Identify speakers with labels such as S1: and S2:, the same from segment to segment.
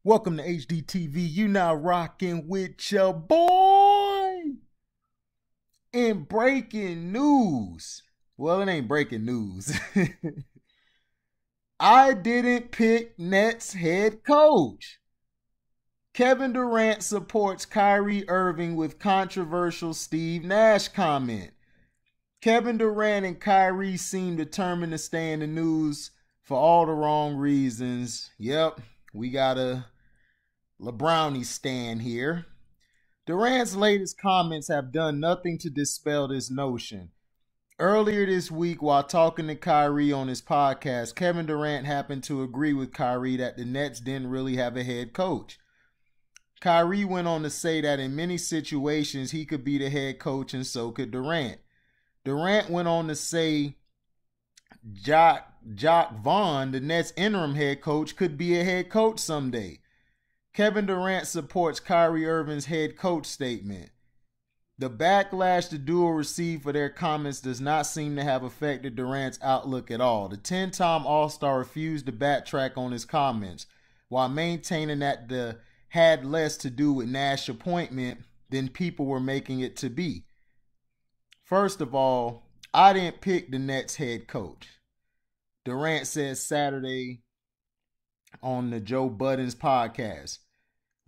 S1: Welcome to HDTV. You now rocking with your boy. In breaking news. Well, it ain't breaking news. I didn't pick Nets head coach. Kevin Durant supports Kyrie Irving with controversial Steve Nash comment. Kevin Durant and Kyrie seem determined to stay in the news for all the wrong reasons. Yep, we got a LeBrownie stand here. Durant's latest comments have done nothing to dispel this notion. Earlier this week, while talking to Kyrie on his podcast, Kevin Durant happened to agree with Kyrie that the Nets didn't really have a head coach. Kyrie went on to say that in many situations he could be the head coach and so could Durant. Durant went on to say Jacques Vaughn, the Nets interim head coach, could be a head coach someday. Kevin Durant supports Kyrie Irving's head coach statement. The backlash the duo received for their comments does not seem to have affected Durant's outlook at all. The 10-time All-Star refused to backtrack on his comments, while maintaining that the had less to do with Nash's appointment than people were making it to be. First of all, I didn't pick the Nets head coach. Durant said Saturday on the Joe Budden's podcast.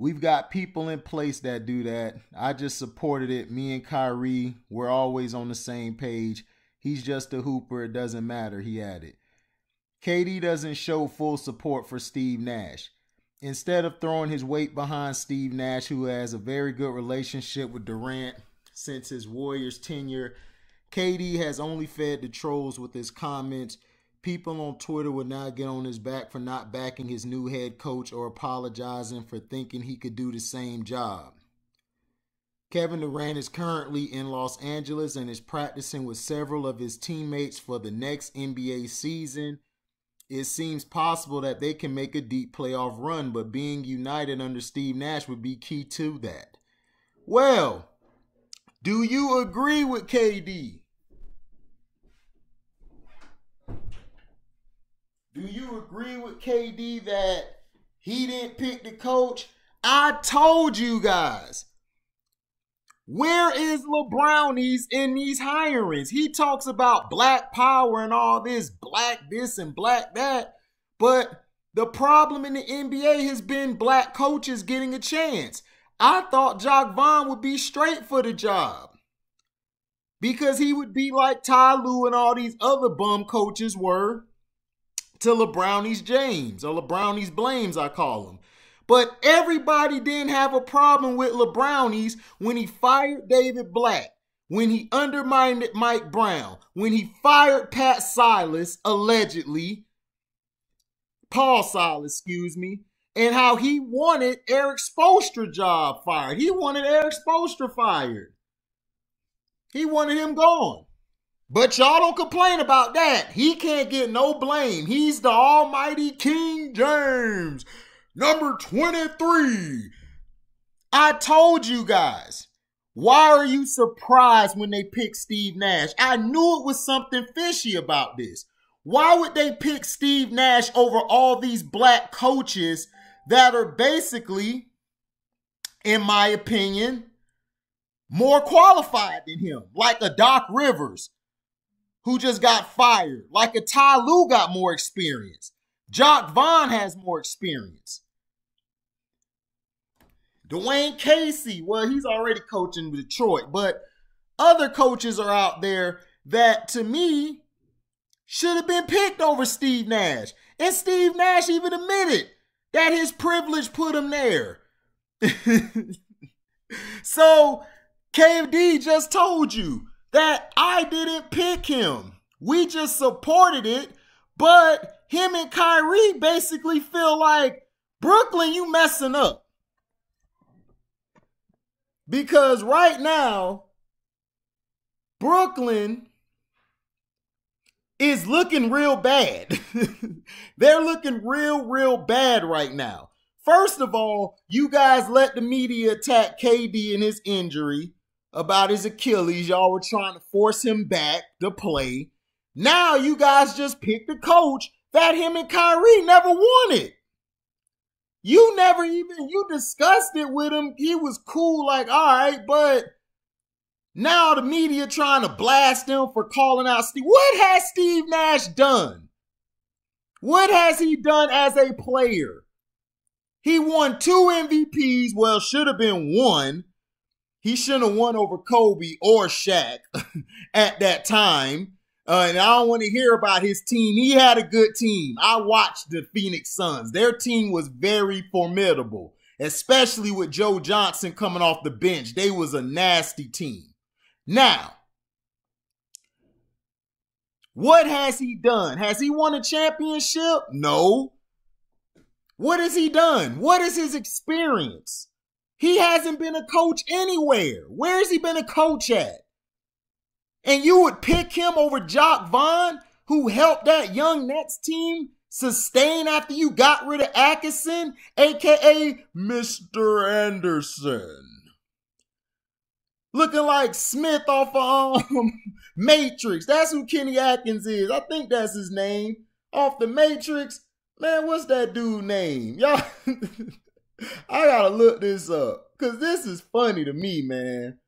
S1: We've got people in place that do that. I just supported it. Me and Kyrie, we're always on the same page. He's just a hooper. It doesn't matter, he added. KD doesn't show full support for Steve Nash. Instead of throwing his weight behind Steve Nash, who has a very good relationship with Durant since his Warriors tenure, KD has only fed the trolls with his comments. People on Twitter would now get on his back for not backing his new head coach or apologizing for thinking he could do the same job. Kevin Durant is currently in Los Angeles and is practicing with several of his teammates for the next NBA season. It seems possible that they can make a deep playoff run, but being united under Steve Nash would be key to that. Well, do you agree with KD? Do you agree with KD that he didn't pick the coach? I told you guys. Where is LeBrownies in these hirings? He talks about black power and all this, black this and black that. But the problem in the NBA has been black coaches getting a chance. I thought Jacques Vaughn would be straight for the job, because he would be like Ty Lue and all these other bum coaches were to LeBrownie's James, or LeBrownie's Blames, I call them. But everybody didn't have a problem with LeBrownie's when he fired David Black, when he undermined Mike Brown, when he fired Pat Silas, allegedly, Paul Silas, excuse me, and how he wanted Eric Spoelstra job fired. He wanted Eric Spoelstra fired. He wanted him gone. But y'all don't complain about that. He can't get no blame. He's the almighty King James, number 23. I told you guys. Why are you surprised when they pick Steve Nash? I knew it was something fishy about this. Why would they pick Steve Nash over all these black coaches that are basically, in my opinion, more qualified than him? Like a Doc Rivers, who just got fired. Like a Ty Lue got more experience. Jacques Vaughn has more experience. Dwayne Casey, well, he's already coaching with Detroit, but other coaches are out there that, to me, should have been picked over Steve Nash. And Steve Nash even admitted that his privilege put him there. So, KD just told you that I didn't pick him. We just supported it, but him and Kyrie basically feel like, Brooklyn, you messing up. Because right now, Brooklyn is looking real bad. They're looking real bad right now. First of all, you guys let the media attack KD and his injury about his Achilles. Y'all were trying to force him back to play. Now you guys just picked a coach that him and Kyrie never wanted. You never even, you discussed it with him. He was cool, like, all right, but now the media trying to blast him for calling out Steve. What has Steve Nash done? What has he done as a player? He won 2 MVPs. Well, should have been 1. He shouldn't have won over Kobe or Shaq at that time. And I don't want to hear about his team. He had a good team. I watched the Phoenix Suns. Their team was very formidable, especially with Joe Johnson coming off the bench. They was a nasty team. Now, what has he done? Has he won a championship? No. What has he done? What is his experience? He hasn't been a coach anywhere. Where has he been a coach at? And you would pick him over Jacque Vaughn, who helped that young Nets team sustain after you got rid of Atkinson, a.k.a. Mr. Anderson. Looking like Smith off of Matrix. That's who Kenny Atkins is. I think that's his name. Off the Matrix. Man, what's that dude's name? Y'all, I gotta look this up. Because this is funny to me, man.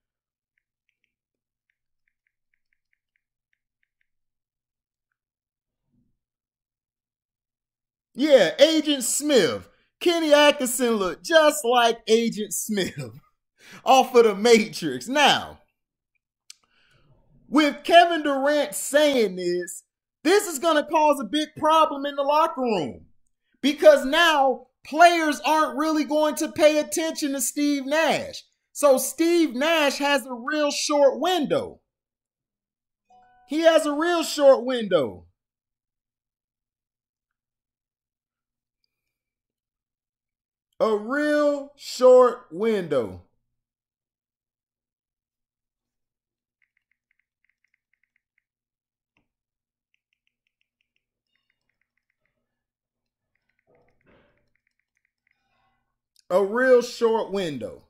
S1: Yeah, Agent Smith. Kenny Atkinson looked just like Agent Smith off of the Matrix. Now, with Kevin Durant saying this is going to cause a big problem in the locker room. Because now players aren't really going to pay attention to Steve Nash. So Steve Nash has a real short window. He has a real short window. A real short window. A real short window.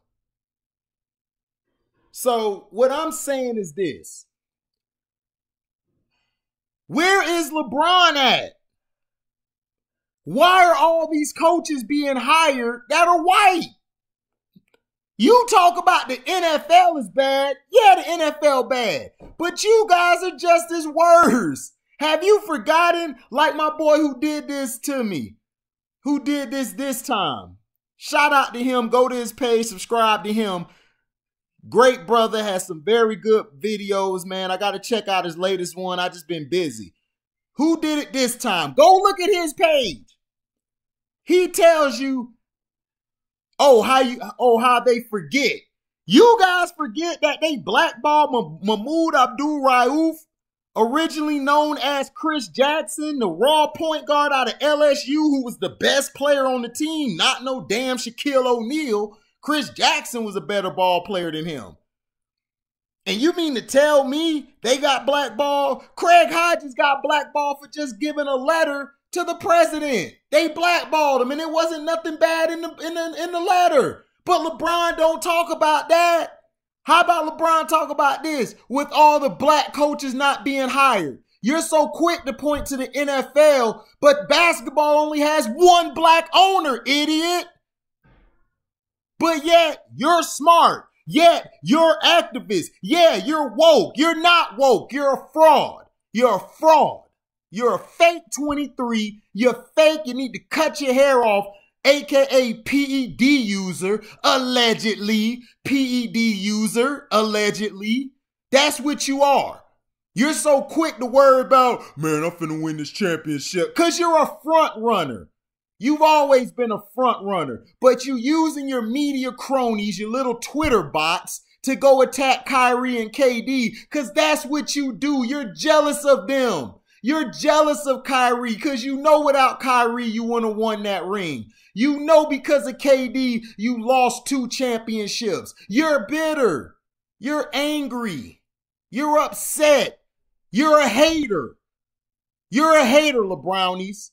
S1: So what I'm saying is this. Where is LeBron at? Why are all these coaches being hired that are white? You talk about the NFL is bad. Yeah, the NFL bad. But you guys are just as worse. Have you forgotten, like my boy who did this to me? Who did this time? Shout out to him. Go to his page. Subscribe to him. Great brother. Has some very good videos, man. I got to check out his latest one. I just been busy. Who did it this time? Go look at his page. He tells you, how they forget. You guys forget that they blackballed Mahmoud Abdul-Rauf, originally known as Chris Jackson, the raw point guard out of LSU, who was the best player on the team, not no damn Shaquille O'Neal. Chris Jackson was a better ball player than him. And you mean to tell me they got blackballed? Craig Hodges got blackballed for just giving a letter to the president. They blackballed him, and it wasn't nothing bad in the letter. But LeBron don't talk about that. How about LeBron talk about this? With all the black coaches not being hired. You're so quick to point to the NFL, but basketball only has one black owner, idiot. But yet, you're smart. Yet, you're activist. Yeah, you're woke. You're not woke. You're a fraud. You're a fraud. You're a fake 23. You're fake. You need to cut your hair off, a.k.a. PED user, allegedly. PED user, allegedly. That's what you are. You're so quick to worry about, man, I'm finna win this championship, because you're a front runner. You've always been a front runner, but you using your media cronies, your little Twitter bots, to go attack Kyrie and KD, because that's what you do. You're jealous of them. You're jealous of Kyrie, because you know without Kyrie, you wouldn't have won that ring. You know because of KD, you lost 2 championships. You're bitter. You're angry. You're upset. You're a hater. You're a hater, LeBrownies.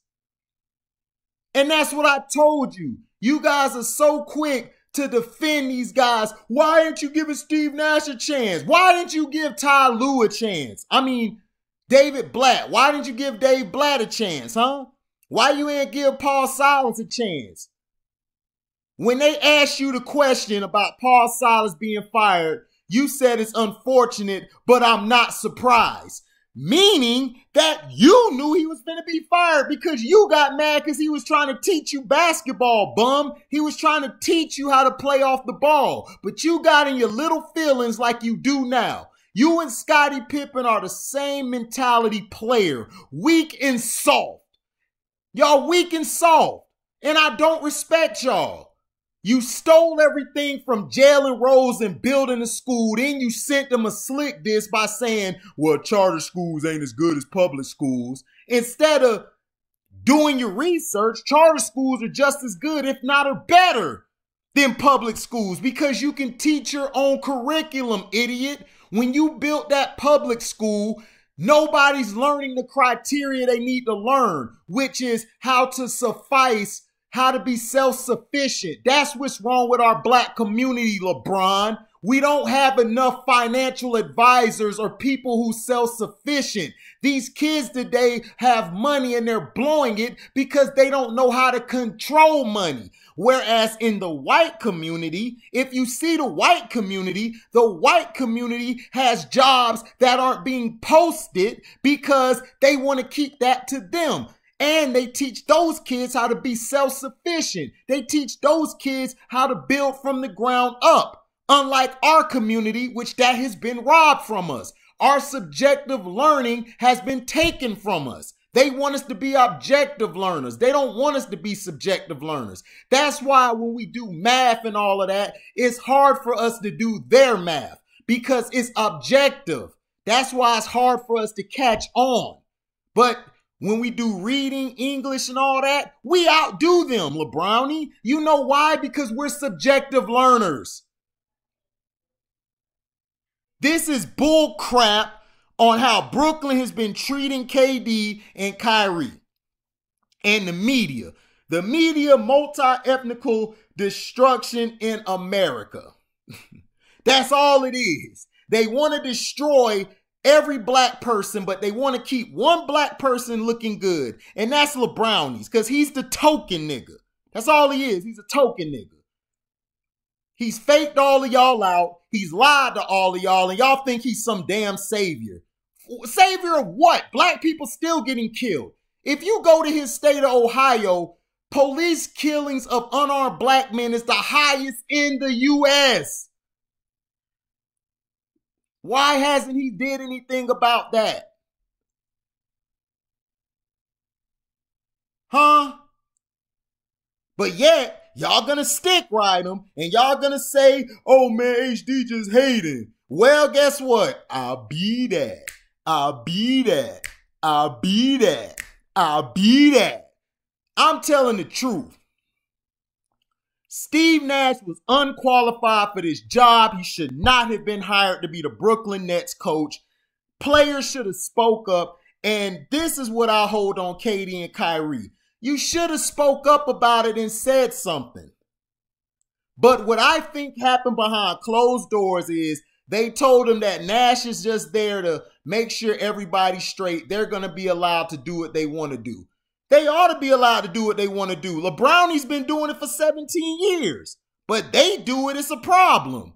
S1: And that's what I told you. You guys are so quick to defend these guys. Why didn't you give Steve Nash a chance? Why didn't you give Ty Lue a chance? I mean, David Blatt. Why didn't you give Dave Blatt a chance, huh? Why you ain't give Paul Silas a chance? When they asked you the question about Paul Silas being fired, you said it's unfortunate, but I'm not surprised. Meaning that you knew he was going to be fired because you got mad because he was trying to teach you basketball, bum. He was trying to teach you how to play off the ball. But you got in your little feelings like you do now. You and Scottie Pippen are the same mentality player. Weak and soft. Y'all weak and soft. And I don't respect y'all. You stole everything from Jalen Rose and building a school. Then you sent them a slick diss by saying, well, charter schools ain't as good as public schools. Instead of doing your research, charter schools are just as good, if not or better, than public schools because you can teach your own curriculum, idiot. When you built that public school, nobody's learning the criteria they need to learn, which is how to suffice, how to be self-sufficient. That's what's wrong with our black community, LeBron. We don't have enough financial advisors or people who self-sufficient. These kids today have money and they're blowing it because they don't know how to control money. Whereas in the white community, if you see the white community has jobs that aren't being posted because they want to keep that to them. And they teach those kids how to be self-sufficient. They teach those kids how to build from the ground up. Unlike our community, which that has been robbed from us. Our subjective learning has been taken from us. They want us to be objective learners. They don't want us to be subjective learners. That's why when we do math and all of that, it's hard for us to do their math because it's objective. That's why it's hard for us to catch on. But when we do reading, English, and all that, we outdo them, LeBrownie. You know why? Because we're subjective learners. This is bull crap on how Brooklyn has been treating KD and Kyrie. And the media. The media multi-ethnical destruction in America. That's all it is. They want to destroy every black person, but they want to keep one black person looking good. And that's LeBrownies, because he's the token nigga. That's all he is. He's a token nigga. He's faked all of y'all out. He's lied to all of y'all, and y'all think he's some damn savior. Savior of what? Black people still getting killed. If you go to his state of Ohio, police killings of unarmed black men is the highest in the U.S. Why hasn't he did anything about that? Huh? But yet, y'all gonna stick ride him and y'all gonna say, oh man, HD just hating. Well, guess what? I'll be that. I'll be that. I'll be that. I'll be that. I'm telling the truth. Steve Nash was unqualified for this job. He should not have been hired to be the Brooklyn Nets coach. Players should have spoke up. And this is what I hold on KD and Kyrie. You should have spoke up about it and said something. But what I think happened behind closed doors is they told him that Nash is just there to make sure everybody's straight. They're going to be allowed to do what they want to do. They ought to be allowed to do what they want to do. LeBrownie's been doing it for 17 years. But they do it, it's a problem.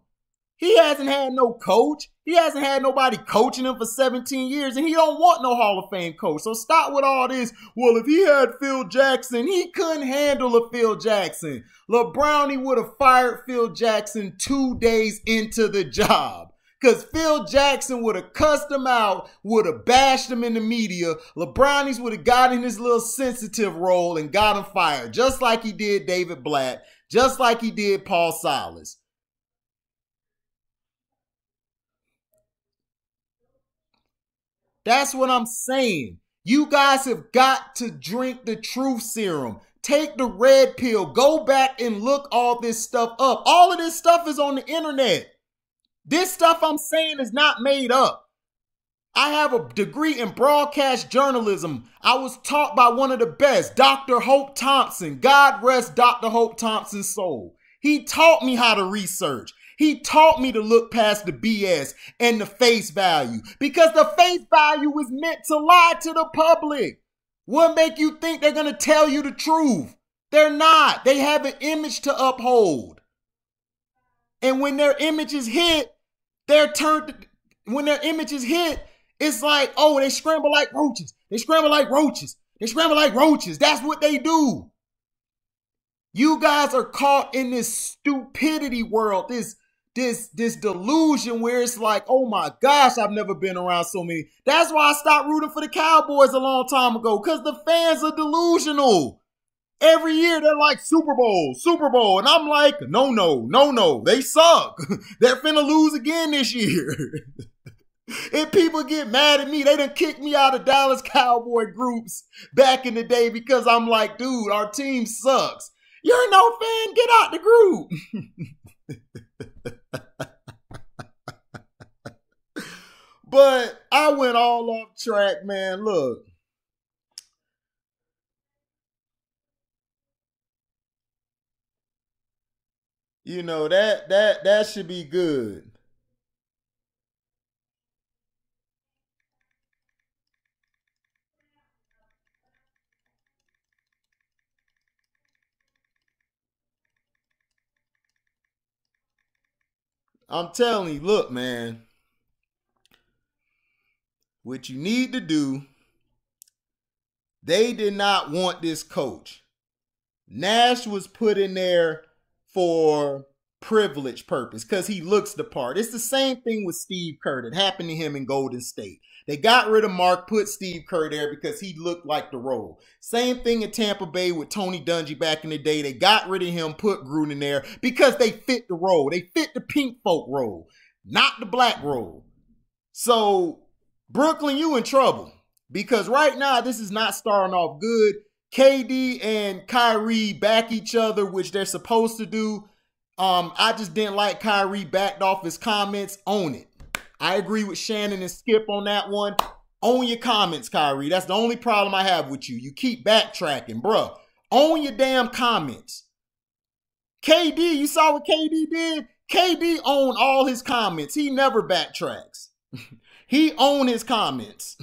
S1: He hasn't had no coach. He hasn't had nobody coaching him for 17 years, and he don't want no Hall of Fame coach. So stop with all this. Well, if he had Phil Jackson, he couldn't handle a Phil Jackson. LeBrownie would have fired Phil Jackson 2 days into the job. Because Phil Jackson would have cussed him out, would have bashed him in the media. LeBrownies would have got in his little sensitive role and got him fired, just like he did David Blatt, just like he did Paul Silas. That's what I'm saying. You guys have got to drink the truth serum. Take the red pill. Go back and look all this stuff up. All of this stuff is on the internet. This stuff I'm saying is not made up. I have a degree in broadcast journalism. I was taught by one of the best, Dr. Hope Thompson. God rest Dr. Hope Thompson's soul. He taught me how to research. He taught me to look past the BS and the face value, because the face value is meant to lie to the public. What make you think they're going to tell you the truth? They're not. They have an image to uphold. And when their image is hit, when their image is hit, it's like, oh, they scramble like roaches. They scramble like roaches. They scramble like roaches. That's what they do. You guys are caught in this stupidity world, this delusion where it's like, oh my gosh, I've never been around so many. That's why I stopped rooting for the Cowboys a long time ago, because the fans are delusional. Every year they're like Super Bowl, Super Bowl. And I'm like, no, they suck. They're finna lose again this year. And people get mad at me. They done kicked me out of Dallas Cowboy groups back in the day because I'm like, dude, our team sucks. You're no fan, get out the group. But I went all off track, man. Look. You know, that should be good. I'm telling you, look, man, what you need to do, they did not want this coach. Nash was put in there for privilege purpose because he looks the part. It's the same thing with Steve Kerr that happened to him in Golden State. They got rid of Mark, put Steve Kerr there because he looked like the role. Same thing in Tampa Bay with Tony Dungy back in the day. They got rid of him, put Gruden there because they fit the role. They fit the pink folk role, not the black role. So, Brooklyn, you in trouble because right now this is not starting off good. KD and Kyrie back each other, which they're supposed to do. I just didn't like Kyrie backed off his comments. Own it. I agree with Shannon and Skip on that one. Own your comments, Kyrie. That's the only problem I have with you. You keep backtracking, bruh. Own your damn comments. KD, you saw what KD did? KD owned all his comments. He never backtracks. He owned his comments.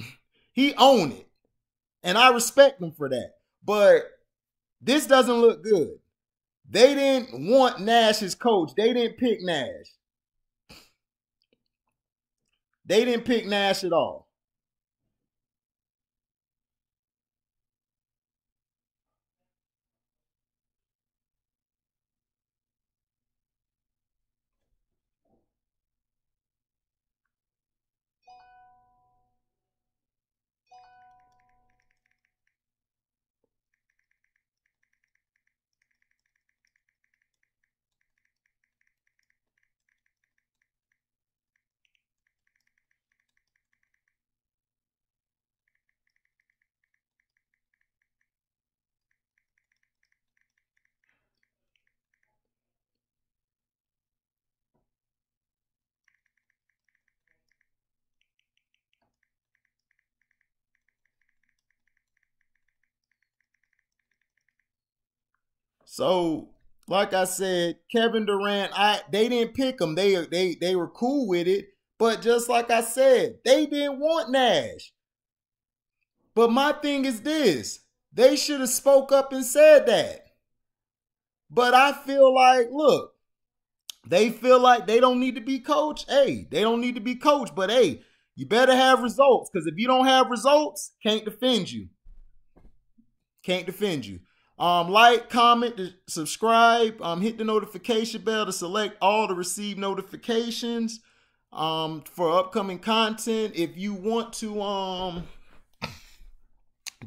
S1: He owned it. And I respect him for that. But this doesn't look good. They didn't want Nash as coach. They didn't pick Nash. They didn't pick Nash at all. So, like I said, Kevin Durant, they didn't pick him. They were cool with it. But just like I said, they didn't want Nash. But my thing is this. They should have spoke up and said that. But I feel like, look, they feel like they don't need to be coached. Hey, they don't need to be coached. But hey, you better have results. Because if you don't have results, can't defend you. Can't defend you. Like, comment, subscribe, hit the notification bell to select all to receive notifications for upcoming content. If you want to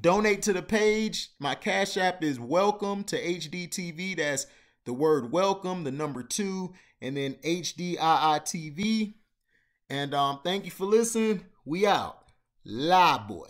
S1: donate to the page, my Cash App is welcome to HDTV. That's the word welcome, the number 2, and then HDIITV. And thank you for listening. We out. Live boy.